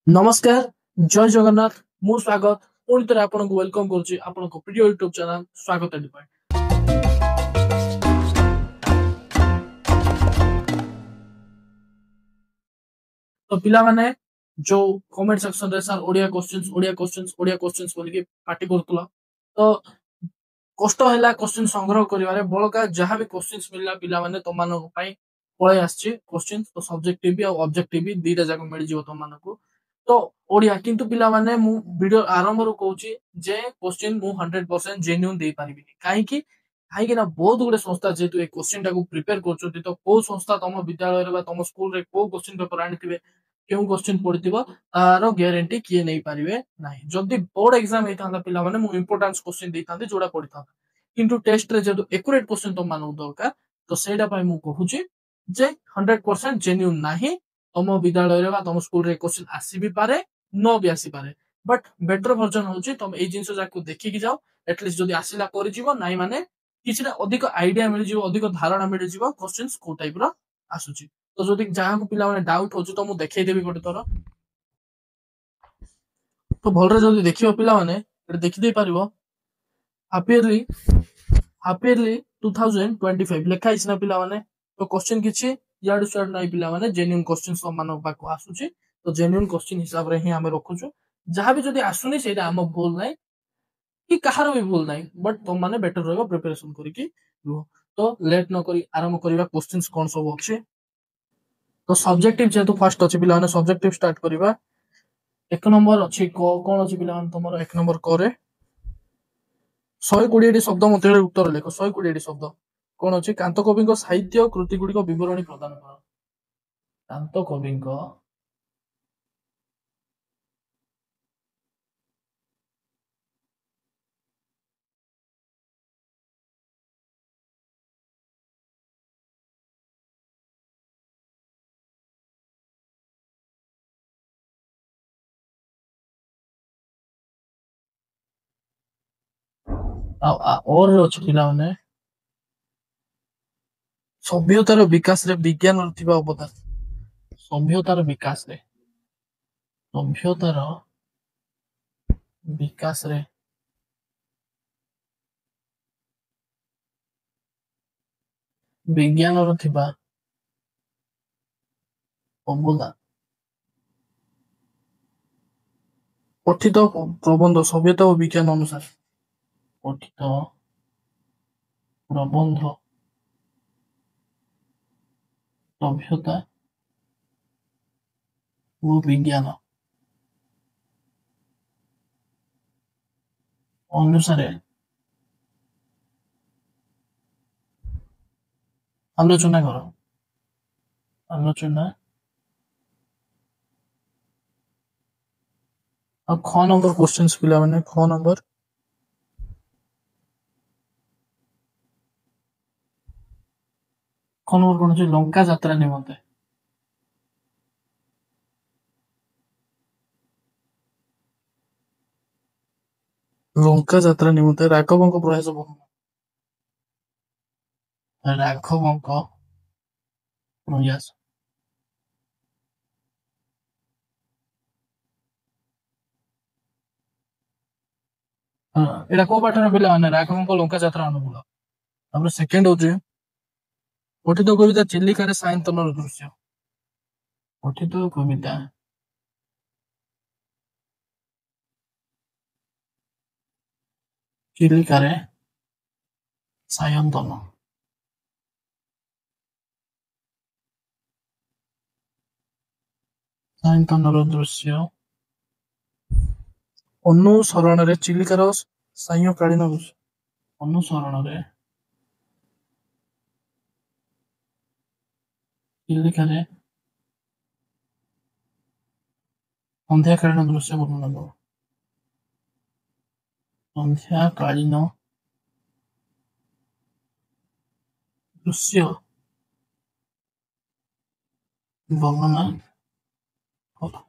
नमस्कार जय जगन्नाथ मु स्वागत पुणी थे आपन को वेलकम करुच्ची आपण प्रिय यूट्यूब चैनल स्वागत एडिफाइड। तो पिला माने जो कमेंट सेक्शन रे सर ओडिया क्वेश्चंस बोलिके पार्टी करतला तो कष्ट हैला क्वेश्चन संग्रह करिवारे बळका जहां भी क्वेश्चंस मिलला पिला माने तो मानको पई पळे आछी क्वेश्चंस तो सब्जेक्टिव भी और ऑब्जेक्टिव भी दीटा जाक मिल जिवो तो मानको तो ओडिया किंतु पिला माने मु वीडियो आरंभ रो कहूची जे क्वेश्चन मु 100% जेन्युइन दे पारिबिनी काहे की ना बहुत गुडे संस्था जेतु ए क्वेश्चन टाको प्रिपेयर करछोती तो को संस्था तम विद्यालय रे बा तम स्कूल रे को क्वेश्चन पेपर आनिथिबे केउ क्वेश्चन पडिथिबो तारो ग्यारंटी किए नै पारिबे नाही जदी बोर्ड एग्जाम हेतांदा पिला माने मु इंपोर्टेंस क्वेश्चन देतांदे जोडा पडिथा किंतु टेस्ट रे जदो एक्यूरेट क्वेश्चन तो मानु दरकार तो सेटा पय मु कहूची जे 100% जेन्युइन नाही तम विद्यालय रे बा तम स्कूल रे क्वेश्चन आसी भी पारे न भी आसी पारे बट बेटर वर्जन होची तुम ए जिंस जाको देखि कि जाओ एटलीस्ट जदी आसीला करि जीवो नाही माने किछिटा अधिक आइडिया मिल जीवो अधिक धारणा मिल जीवो क्वेश्चंस को टाइप रो आसुची तो जदी जहां को पिला माने डाउट होची तो मु देखै देबी गोटे थोर तो भलरे जदी देखियो पिला माने एटा देखि दे पारिबो हाफ इयरली 2025 लेखा इस ना पिला माने तो क्वेश्चन किछि याडू साड नाही पिला माने जेन्युइन क्वेश्चन सब मानो पाको आसुची तो जेन्युइन क्वेश्चन हिसाब रे ही हमें रखुछु जहां भी जदी आसुनी सेटा हम भूल नाही कि कहार भी भूल नाही बट तुम माने बेटर रहबो प्रिपरेशन करी कि रुह तो लेट न करी आरंभ करिवा क्वेश्चंस कोन सब अछि तो सब्जेक्टिव जेतु फर्स्ट अछि पिला माने सब्जेक्टिव स्टार्ट करिवा एक नंबर अछि कोन अछि पिला माने तमरो एक नंबर करे 120 टी शब्द मते उत्तर लेख 120 टी शब्द कोन अछि कांत कवि को साहित्य कृति गुडी को विवरणी प्रदान कर कांत कवि को और अछि पिला माने सभ्यतार विकास रे विज्ञान थिबा अवदान सभ्यतार विकास रे सभ्यतार विकास रे विज्ञान रो थिबा अवदान पठित प्रबंध सभ्यता और विज्ञान अनुसार पठित प्रबंध सभ्यता और विज्ञान अनुसार आलोचना करो आलोचना अब ख नंबर क्वेश्चंस पिला माने ख नंबर कोन अछि लंका यात्रा निमंते लंका यात्रा निमंते राघवଙ୍କ प्रयास राघवଙ୍କ प्रयास एटा को पाठन पिला माने राघवଙ୍କ लंका यात्रा अनुकूल हमर सेकंड होजे पठित कविता चिल्लिका रे सायंतनर दृश्य पठित कविता चिल्लिका रे सायंतन सायंतनर दृश्य अनुसरण रे चिल्लिकार सायंकालीन दृश्य अनुसरण रे चिल्लिका रे संध्याकालीन दृश्य वर्णन करो संध्याकालीन दृश्य वर्णना करो।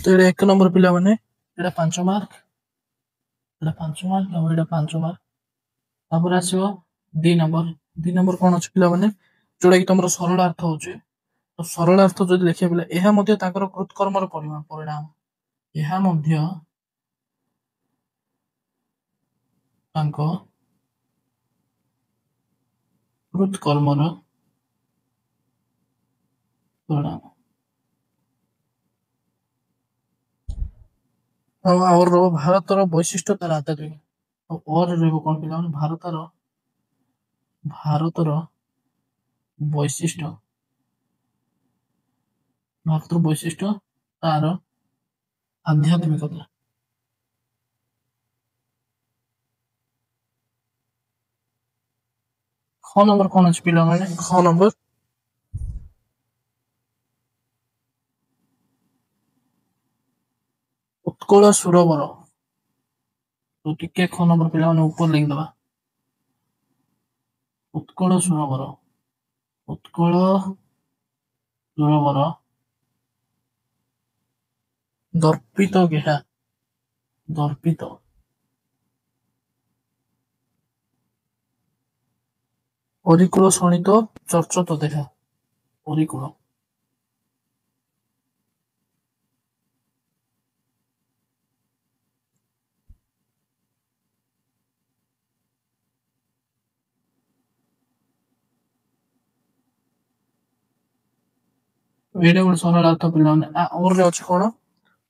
तो ये 1 नंबर पिला माने एटा 5 मार्क, एटा 5 मार्क और एटा 5 मार्क। तापर आसीबो 2 नंबर। 2 नंबर कोन अछि पिला माने जोडा कि तमरो सरलार्थ होचे। तो सरलार्थ जदि देखिया पिला एहा मध्ये ताकर कृतकर्मर परिणाम, एहा मध्ये तांको कृतकर्मर परिणाम। और भारतर वैशिष्ट्य तार आता दुई और रहबो कोन पिला माने भारतर वैशिष्ट्य, भारतर वैशिष्ट्य तार आध्यात्मिकता। ख नंबर कोन अछि पिला माने ख नंबर उत्कल सुरवर। तो टिके ख नंबर पिला माने ऊपर लिख दबा उत्कल सुरवर, उत्कल सुरवर दर्पित गेहा, दर्पित परिकूल शोणित चर्चत देखा, परिकूल एटा गोटे सरलार्थ पिला माने और रे अछि कोन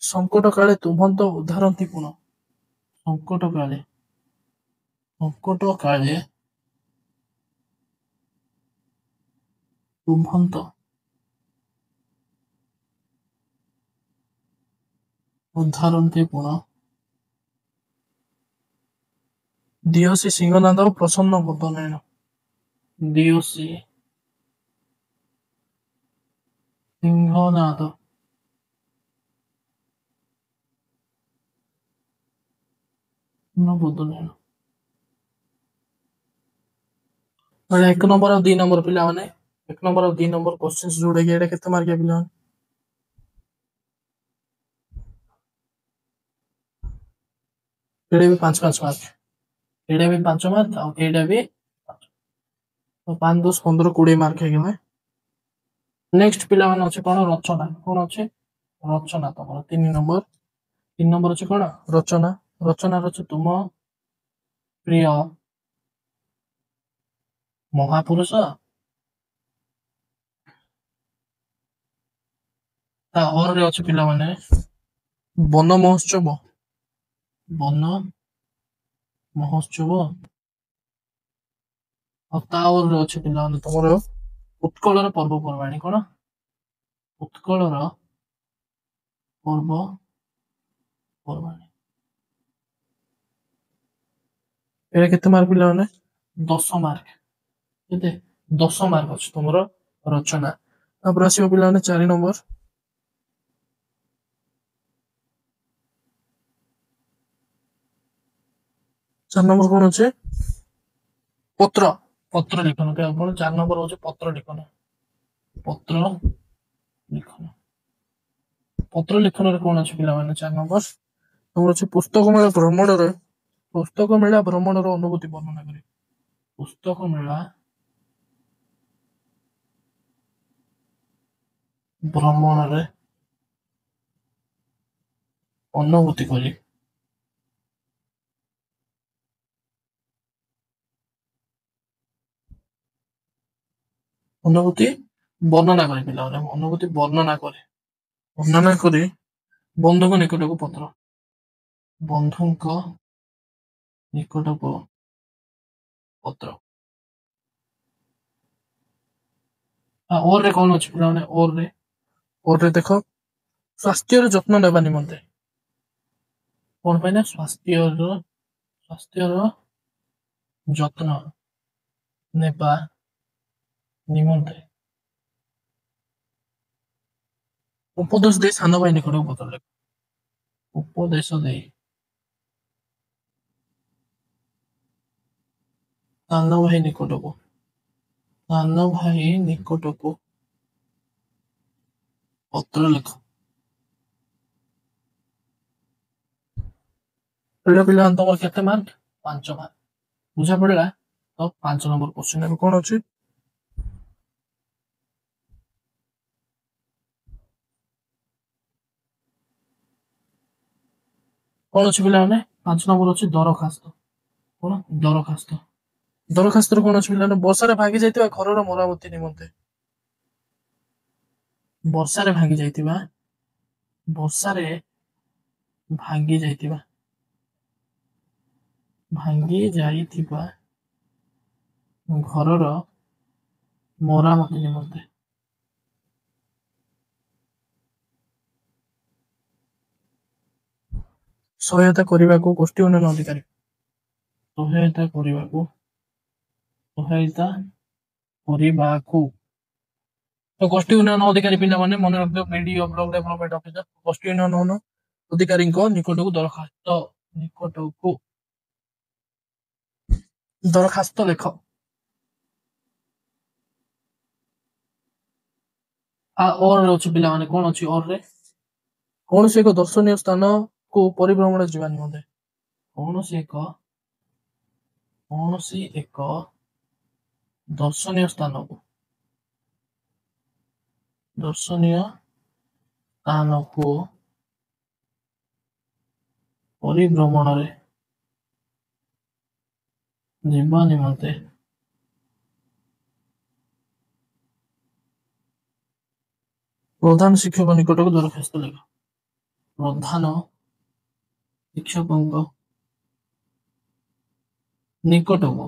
संकट काले तुमंत उद्धारंती पुन, संकट काले, संकट काले तुमंत उद्धारंती पुन दियोसी सिंहनाद प्रसन्न बदनयन, दियोसी सिंहनाद बदनयन। 1 नंबर और 2 नंबर पिला माने 1 नंबर और 2 नंबर क्वेश्चंस जोड़े के एटा केते मार्क पिला माने एटा भी 5 मार्क, एटा भी 5 मार्क और एटा भी 5। तो 5 10 15 20 मार्क है गले। नेक्स्ट पिला माने अछि कोन रचना, कोन अछि रचना तमरो 3 नंबर। 3 नंबर अछि कोन रचना, रचना रच तुम प्रिय महापुरुष ता और रे अछि पिला माने वन महोत्सव, वन महोत्सव और ता और रे अछि पिला माने तमरो उत्कलर पर्वपर्वाणी कोन उत्कलर पर्वपर्वाणी। एटा केते मार्क पिला माने 10 मार्क, केते 10 मार्क अछि तमरो रचना। तापर आसीबो पिला माने 4 नंबर। 4 नंबर कोन अछि पत्र, पत्र लिखन के अपन 4 नंबर होचे पत्र लिखन, पत्र लिखन, पत्र लिखन रे कोन अछि पिला माने 4 नंबर तमरो अछि पुस्तक मेला भ्रमण रो अनुभूति वर्णना करी, पुस्तक मेला भ्रमण रे अनुभूति करी, अनुभूति वर्णना करी पिला माने अनुभूति वर्णना करे, वर्णना करी बंधुक निकटक पत्र, बंधुक निकटक पत्र। और रे कोन अछि पिला माने और रे देखो स्वास्थ्य रो जत्न लेबा निमंते कोन पाइना स्वास्थ्य रो जत्न नेबा निमंते उपदेश दे सान भाई निकटक पत्र लेख, उपदेश दे सान भाई निकटक, सान भाई निकटक पत्र लेख। ଏଇଟା ପିଲାମାନେ ତମର କେତେ ମାର୍କ? 5 ମାର୍କ। ବୁଝା ପଡିଲା? ତ 5 ନମ୍ବର କ୍ୱେଶ୍ଚିନ୍ ଏବେ କଣ ଅଛି? କଣ ଅଛି ପିଲାମାନେ? 5 ନମ୍ବର ଅଛି ଦରଖାସ୍ତ। କଣ? ଦରଖାସ୍ତ। ଦରଖାସ୍ତରେ କଣ ଅଛି ପିଲାମାନେ? ବର୍ଷାରେ ଭାଙ୍ଗି ଯାଇଥିବା ଘରର ମରାମତି ନିମନ୍ତେ। ବର୍ଷାରେ ଭାଙ୍ଗି ଯାଇଥିବା ବର୍ଷାରେ ଭାଙ୍ଗି ଯାଇଥିବା ଘରର ମରାମତି ନିମନ୍ତେ ସହାୟତା କରିବାକୁ ଗୋଷ୍ଠୀ ଉନ୍ନୟନ ଅଧିକାରୀ ସହାୟତା କରିବାକୁ ତ ଗୋଷ୍ଠୀ ଉନ୍ନୟନ ଅଧିକାରୀ ପିଲାମାନେ ମନେ ରଖିବ ବିଡିଓ ବ୍ଲକ ଡେଭଲପମେଣ୍ଟ ଅଫିସର ଗୋଷ୍ଠୀ ଉନ୍ନୟନ ଅଧିକାରୀଙ୍କ ନିକଟକୁ ଦରଖାସ୍ତ ଲେଖ। ଅରରେ ଅଛି ପିଲାମାନେ କଣ ଅଛି ଅରରେ? କୌଣସି ଏକ ଦର୍ଶନୀୟ ସ୍ଥାନକୁ ପରିଭ୍ରମଣ ଯିବା ନିମନ୍ତେ କୌଣସି ଏକ ଦର୍ଶନୀୟ ସ୍ଥାନକୁ ପରିଭ୍ରମଣରେ ଯିବା ନିମନ୍ତେ ପ୍ରଧାନ ଶିକ୍ଷକ ନିକଟକୁ ଦରଖାସ୍ତ ଲେଖ। ପ୍ରଧାନ ଶିକ୍ଷକଙ୍କ ନିକଟକୁ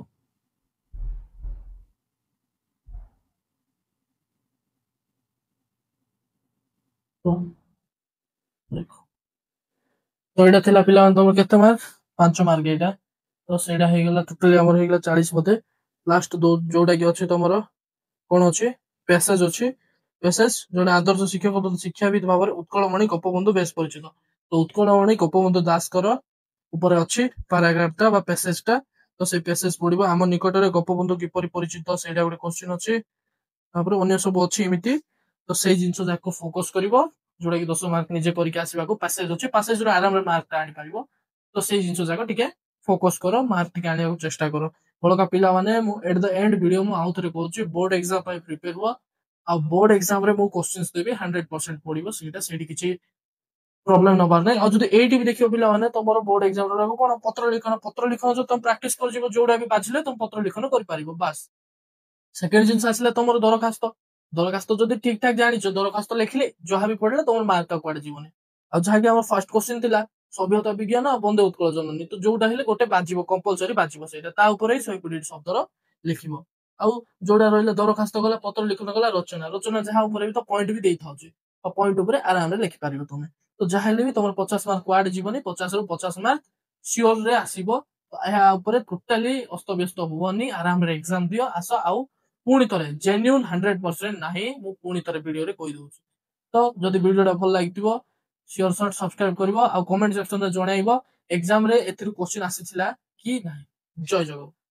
ଲେଖ। ତ ଏଇଟା ଥିଲା ପିଲାମାନେ ତମର କେତେ ମାର୍କ? 5 ମାର୍କ ଏଇଟା। ତ ସେଇଟା ହେଇଗଲା ଟୋଟାଲି ଆମର ହେଇଗଲା 40 ବୋଧେ। ଲାଷ୍ଟ ଯୋଉଟା କି ଅଛି ତମର କଣ ଅଛି? ପ୍ୟାସେଜ ଅଛି। ପ୍ୟାସେଜ ଜଣେ ଆଦର୍ଶ ଶିକ୍ଷକ ଶିକ୍ଷାବିତ ଭାବରେ ଉତ୍କଳମଣି ଗୋପବନ୍ଧୁ ବେଶ ପରିଚିତ। ତ ଉତ୍କଳମଣି ଗୋପବନ୍ଧୁ ଦାସଙ୍କର ଉପରେ ଅଛି ପାରାଗ୍ରାଫଟା ବା ପ୍ୟାସେଜଟା। ତ ସେଇ ପ୍ୟାସେଜ ପଢିବ। ଆମ ନିକଟରେ ଗୋପବନ୍ଧୁ କିପରି ପରିଚିତ ସେଇଟା ଗୋଟେ କ୍ୱେଶ୍ଚିନ୍ ଅଛି। ତାପରେ ଅନ୍ୟ ସବୁ ଅଛି ଏମିତି। ତ ସେଇ ଜିନିଷ ଯାକ ଫୋକସ କରିବ ଯୋଉଟା କି 10 ମାର୍କ ନିଜେ ପରୀକ୍ଷା ଆସିବାକୁ ପ୍ୟାସେଜ ଅଛି। ପ୍ୟାସେଜରୁ ଆରାମରେ ମାର୍କଟା ଆଣିପାରିବ। ତ ସେଇ ଜିନିଷ ଯାକ ଟିକେ ଫୋକସ କର ମାର୍କ ଟିକେ ଆଣିବାକୁ ଚେଷ୍ଟା କର। ବଳକା ପିଲାମାନେ ମୁଁ ଏଟ୍ ଦ ଏଣ୍ଡ ଭିଡିଓ ମୁଁ ଆଉ ଥରେ କହୁଛି ବୋର୍ଡ ଏକ୍ସାମ ପାଇଁ ପ୍ରିପେୟାର ହୁଅ। ଆଉ ବୋର୍ଡ ଏକ୍ସାମରେ ମୁଁ କ୍ୱେଶ୍ଚିନ୍ସ ଦେବି 100% ପଡିବ ସେଇଠି କିଛି ପ୍ରୋବ୍ଲେମ ନବାର ନାହିଁ। ଆଉ ଯଦି ଏଇଠି ବି ଦେଖିବ ପିଲାମାନେ ତମର ବୋର୍ଡ ଏକ୍ସାମ କଣ ପତ୍ର ଲିଖନ ଯଦି ତମେ ପ୍ରାକ୍ଟିସ କରିଯିବ ଯୋଉଟା ବି ବାଜିଲେ ତମେ ପତ୍ର ଲିଖନ କରିପାରିବ ବାସ୍। ସେକେଣ୍ଡ ଜିନିଷ ଆସିଲା ତମର ଦରଖାସ୍ତ ଯଦି ଠିକ ଠାକ ଜାଣିଛ ଦରଖାସ୍ତ ଲେଖିଲେ ଯାହା ବି ପଡିଲେ ତମର ମାର୍କ କୁଆଡେ ଯିବନି। ଆଉ ଯାହାକି ଆମର ଫାର୍ଷ୍ଟ କ୍ୱେଶ୍ଚିନ୍ ଥିଲା ସଭ୍ୟତା ବିଜ୍ଞାନ ଆଉ ବନ୍ଦେ ଉତ୍କଳ ଜନନୀ ତ ଯୋଉଟା ହେଲେ ଗୋଟେ ବାଜିବ କମ୍ପଲସରି ବାଜିବ ସେଇଟା ତା ଉପରେ 120 ଶବ୍ଦର ଲେଖିବ। ଆଉ ଯୋଉଟା ରହିଲା ଦରଖାସ୍ତ ଗଲା ପତ୍ର ଲିଖନ ଗଲା ରଚନା ଯାହା ଉପରେ ବି ତ ପଏଣ୍ଟ ବି ଦେଇଥାଉଛି ଆଉ ପଏଣ୍ଟ ଉପରେ ଆରାମରେ ଲେଖିପାରିବ ତମେ। ତ ଯାହା ହେଲେ ବି ତମର 50 ମାର୍କ କୁଆଡେ ଯିବନି 50 ରୁ 50 ମାର୍କ ସିଓରରେ ଆସିବ। ଏହା ଉପରେ ଟୋଟାଲି ଅସ୍ତବ୍ୟସ୍ତ ହୁଅନି ଆରାମରେ ଏକ୍ସାମ ଦିଅ ଆସ। ଆଉ ପୁଣି ଥରେ ଜେନ୍ୟୁନ 100% ନାହିଁ ମୁଁ ପୁଣି ଥରେ ଭିଡିଓରେ କହିଦଉଛି। ତ ଯଦି ଭିଡିଓଟା ଭଲ ଲାଗିଥିବ ସିଓର ସର୍ଟ ସବସ୍କ୍ରାଇବ କରିବ ଆଉ କମେଣ୍ଟ ସେକ୍ସନରେ ଜଣାଇବ ଏକ୍ସାମରେ ଏଥିରୁ କ୍ୱେଶ୍ଚିନ୍ ଆସିଥିଲା କି ନାହିଁ। ଜୟ ଜଗନ୍ନାଥ।